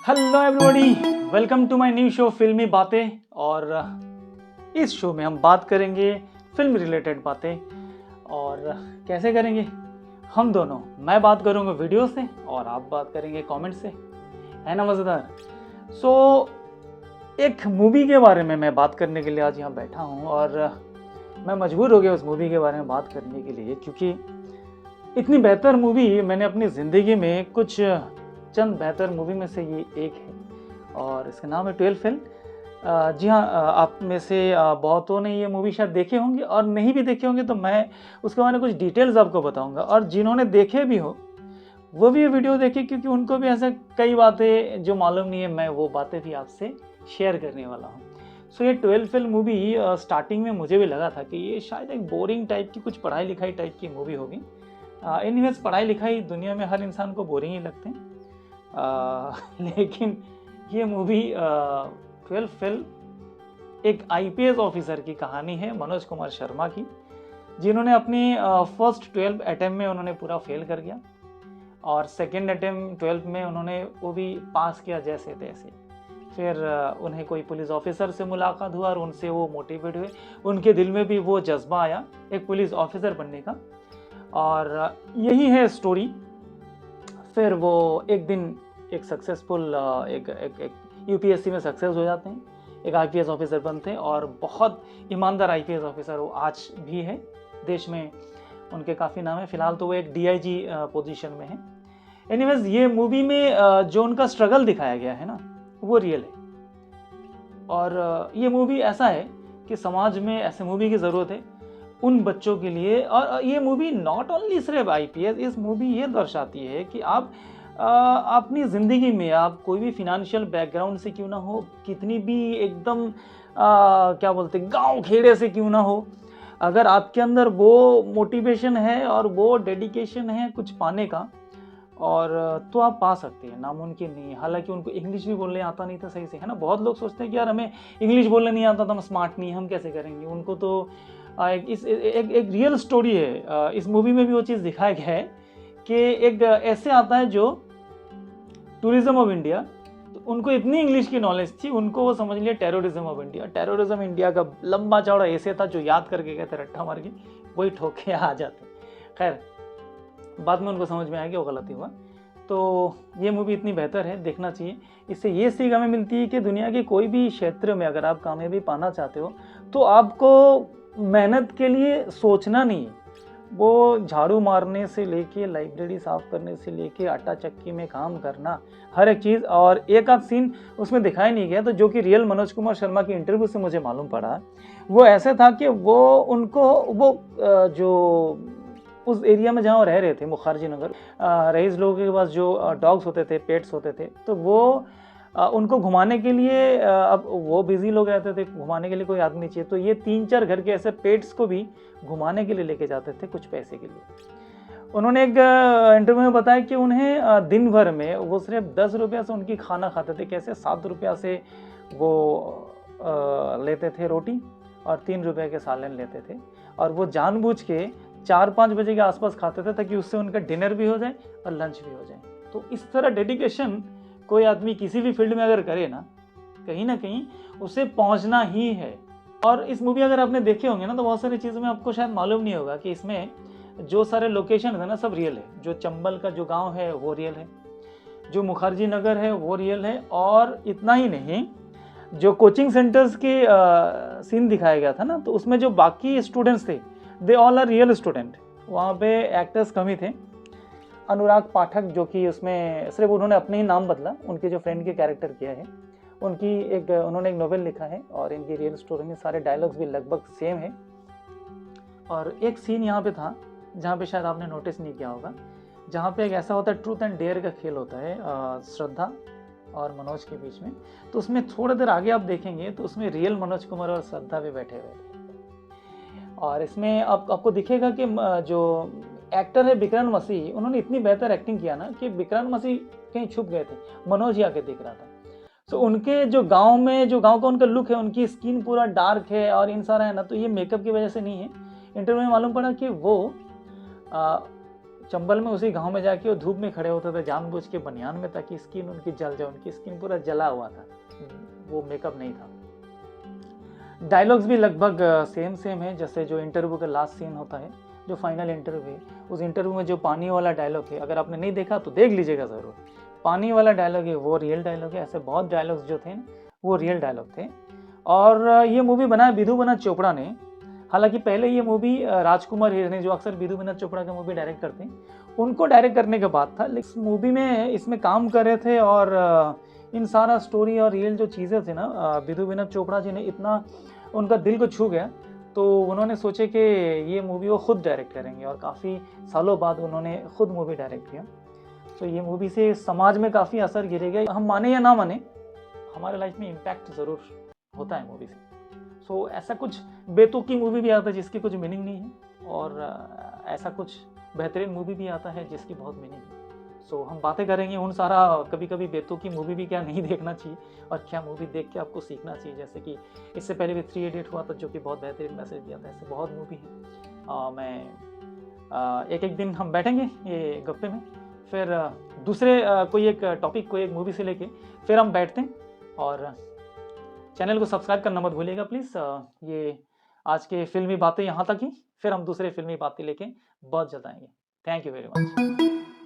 Hello everybody, welcome to my new show फिल्मी बातें। और इस शो में हम बात करेंगे फिल्म रिलेटेड बातें। और कैसे करेंगे? हम दोनों, मैं बात करूँगा वीडियो से और आप बात करेंगे कमेंट से, है ना मज़ेदार। एक मूवी के बारे में मैं बात करने के लिए आज यहाँ बैठा हूँ और मैं मजबूर हो गया उस मूवी के बारे में बात करने के लिए, क्योंकि इतनी बेहतर मूवी मैंने अपनी ज़िंदगी में कुछ चंद बेहतर मूवी में से ये एक है और इसका नाम है 12 फेल। जी हाँ, आप में से बहुतों ने ये मूवी शायद देखे होंगे और नहीं भी देखे होंगे तो मैं उसके बारे में कुछ डिटेल्स आपको बताऊंगा। और जिन्होंने देखे भी हो वो भी ये वीडियो देखे, क्योंकि उनको भी ऐसे कई बातें जो मालूम नहीं है, मैं वो बातें भी आपसे शेयर करने वाला हूँ। ये 12 फेल मूवी स्टार्टिंग में मुझे भी लगा था कि ये शायद एक बोरिंग टाइप की, कुछ पढ़ाई लिखाई टाइप की मूवी होगी। एनीवेज, पढ़ाई लिखाई दुनिया में हर इंसान को बोरिंग ही लगते हैं। लेकिन ये मूवी 12 फेल एक आईपीएस ऑफिसर की कहानी है, मनोज कुमार शर्मा की, जिन्होंने अपनी फर्स्ट 12 अटेम्प्ट में उन्होंने पूरा फेल कर गया और सेकेंड अटेम्प्ट 12 में उन्होंने वो भी पास किया जैसे तैसे। फिर उन्हें कोई पुलिस ऑफिसर से मुलाकात हुआ और उनसे वो मोटिवेट हुए, उनके दिल में भी वो जज्बा आया एक पुलिस ऑफिसर बनने का, और यही है स्टोरी। फिर वो एक दिन एक सक्सेसफुल एक यूपीएससी में सक्सेस हो जाते हैं, एक आईपीएस ऑफिसर बनते हैं और बहुत ईमानदार आईपीएस ऑफिसर वो आज भी है। देश में उनके काफ़ी नाम है। फिलहाल तो वो एक डीआईजी पोजीशन में है। एनीवेज, ये मूवी में जो उनका स्ट्रगल दिखाया गया है ना, वो रियल है। और ये मूवी ऐसा है कि समाज में ऐसे मूवी की ज़रूरत है उन बच्चों के लिए। और ये मूवी नॉट ओनली सिर्फ आईपीएस, इस मूवी ये दर्शाती है कि आप अपनी ज़िंदगी में, आप कोई भी फिनेंशियल बैकग्राउंड से क्यों ना हो, कितनी भी एकदम क्या बोलते गांव खेड़े से क्यों ना हो, अगर आपके अंदर वो मोटिवेशन है और वो डेडिकेशन है कुछ पाने का, और तो आप पा सकते हैं, नामुमकिन नहीं है। हालांकि उनको इंग्लिश भी बोलने आता नहीं था सही से, है ना। बहुत लोग सोचते हैं कि यार हमें इंग्लिश बोलने नहीं आता तो हम स्मार्ट नहीं, हम कैसे करेंगे। उनको तो एक रियल स्टोरी है। इस मूवी में भी वो चीज़ दिखाया गया है कि एक ऐसे आता है जो टूरिज्म ऑफ इंडिया, तो उनको इतनी इंग्लिश की नॉलेज थी, उनको वो समझ लिया terrorism of India. Terrorism India का लंबा चौड़ा ऐसे था जो याद करके गए थे रट्टा मार के, वही ठोके आ जाते। खैर, बाद में उनको समझ में आया कि वो गलती हुआ। तो ये मूवी इतनी बेहतर है, देखना चाहिए। इससे ये सीख हमें मिलती है कि दुनिया के कोई भी क्षेत्र में अगर आप कामयाबी पाना चाहते हो तो आपको मेहनत के लिए सोचना नहीं है। वो झाड़ू मारने से लेके, लाइब्रेरी साफ करने से लेके, आटा चक्की में काम करना, हर एक चीज़। और एक आध सीन उसमें दिखाई नहीं गया तो जो कि रियल मनोज कुमार शर्मा की इंटरव्यू से मुझे मालूम पड़ा, वो ऐसे था कि वो उनको वो जो उस एरिया में जहाँ रह रहे थे, मुखर्जी नगर, रईस लोगों के पास जो डॉग्स होते थे, पेट्स होते थे, तो वो उनको घुमाने के लिए, अब वो बिजी लोग रहते थे, घुमाने के लिए कोई आदमी चाहिए, तो ये 3-4 घर के ऐसे पेट्स को भी घुमाने के लिए लेके जाते थे कुछ पैसे के लिए। उन्होंने एक इंटरव्यू में बताया कि उन्हें दिन भर में वो सिर्फ 10 रुपया से उनकी खाना खाते थे। कैसे? 7 रुपया से वो लेते थे रोटी और 3 रुपये के सालन लेते थे, और वो जानबूझ के 4-5 बजे के आसपास खाते थे ताकि उससे उनका डिनर भी हो जाए और लंच भी हो जाए। तो इस तरह डेडिकेशन कोई आदमी किसी भी फील्ड में अगर करे ना कहीं उसे पहुंचना ही है। और इस मूवी अगर आपने देखे होंगे ना तो बहुत सारी चीज़ों में आपको शायद मालूम नहीं होगा कि इसमें जो सारे लोकेशन है ना सब रियल है। जो चंबल का जो गांव है वो रियल है, जो मुखर्जी नगर है वो रियल है। और इतना ही नहीं, जो कोचिंग सेंटर्स के सीन दिखाया गया था ना, तो उसमें जो बाकी स्टूडेंट्स थे, they all are real student. वहाँ पे एक्टर्स कम ही थे। अनुराग पाठक, जो कि उसमें सिर्फ उन्होंने अपने ही नाम बदला, उनके जो फ्रेंड के कैरेक्टर किया है, उन्होंने एक नोवेल लिखा है और इनकी रियल स्टोरी में सारे डायलॉग्स भी लगभग सेम है। और एक सीन यहाँ पे था जहाँ पे शायद आपने नोटिस नहीं किया होगा, जहाँ पे एक ऐसा होता है, ट्रूथ एंड डेयर का खेल होता है श्रद्धा और मनोज के बीच में। तो उसमें थोड़ी देर आगे आप देखेंगे तो उसमें रियल मनोज कुमार और श्रद्धा भी बैठे हुए थे। और इसमें आपको दिखेगा कि जो एक्टर है विक्रांत मसीह, उन्होंने इतनी बेहतर एक्टिंग किया ना कि विक्रांत मसीह कहीं छुप गए थे, मनोज ही आके दिख रहा था। तो उनके जो गांव का उनका लुक है, उनकी स्किन पूरा डार्क है और इन सारा है ना, तो ये मेकअप की वजह से नहीं है। इंटरव्यू में मालूम पड़ा कि वो चंबल में उसी गांव में जाके वो धूप में खड़े होते थे जानबूझ के बनियान में, ताकि स्किन उनकी जल जाए। उनकी स्किन पूरा जला हुआ था, वो मेकअप नहीं था। डायलॉग्स भी लगभग सेम सेम है, जैसे जो इंटरव्यू का लास्ट सीन होता है, जो फाइनल इंटरव्यू है, उस इंटरव्यू में जो पानी वाला डायलॉग है, अगर आपने नहीं देखा तो देख लीजिएगा ज़रूर। पानी वाला डायलॉग है वो रियल डायलॉग है। ऐसे बहुत डायलॉग्स जो थे वो रियल डायलॉग थे। और ये मूवी बनाया विधु विनोद चोपड़ा ने। हालांकि पहले ये मूवी राजकुमार हिर ने, जो अक्सर विधु विनोद चोपड़ा का मूवी डायरेक्ट करते हैं, उनको डायरेक्ट करने के बाद था। लेकिन इस मूवी में इसमें काम कर रहे थे और इन सारा स्टोरी और रियल जो चीज़ें थे ना, विधु विनोद चोपड़ा जी ने इतना उनका दिल को छू गया, तो उन्होंने सोचे कि ये मूवी वो खुद डायरेक्ट करेंगे। और काफ़ी सालों बाद उन्होंने खुद मूवी डायरेक्ट किया। तो ये मूवी से समाज में काफ़ी असर गिरेगा। हम माने या ना माने, हमारे लाइफ में इम्पैक्ट ज़रूर होता है मूवी से। सो ऐसा कुछ बेतुकी मूवी भी आता है जिसकी कुछ मीनिंग नहीं है, और ऐसा कुछ बेहतरीन मूवी भी आता है जिसकी बहुत मीनिंग है। सो हम बातें करेंगे उन सारा कभी कभी बेतुकी मूवी भी क्या नहीं देखना चाहिए, और क्या मूवी देख के आपको सीखना चाहिए। जैसे कि इससे पहले भी 3 इडियट हुआ था, जो कि बहुत बेहतरीन मैसेज दिया था। ऐसे बहुत मूवी है। मैं एक दिन हम बैठेंगे ये गप्पे में, फिर दूसरे कोई एक टॉपिक, कोई एक मूवी से लेके फिर हम बैठते हैं। और चैनल को सब्सक्राइब करना मत भूलिएगा प्लीज़। ये आज के फिल्मी बातें यहाँ तक ही, फिर हम दूसरे फिल्मी बातें लेके बहुत जल्द आएंगे। Thank you very much.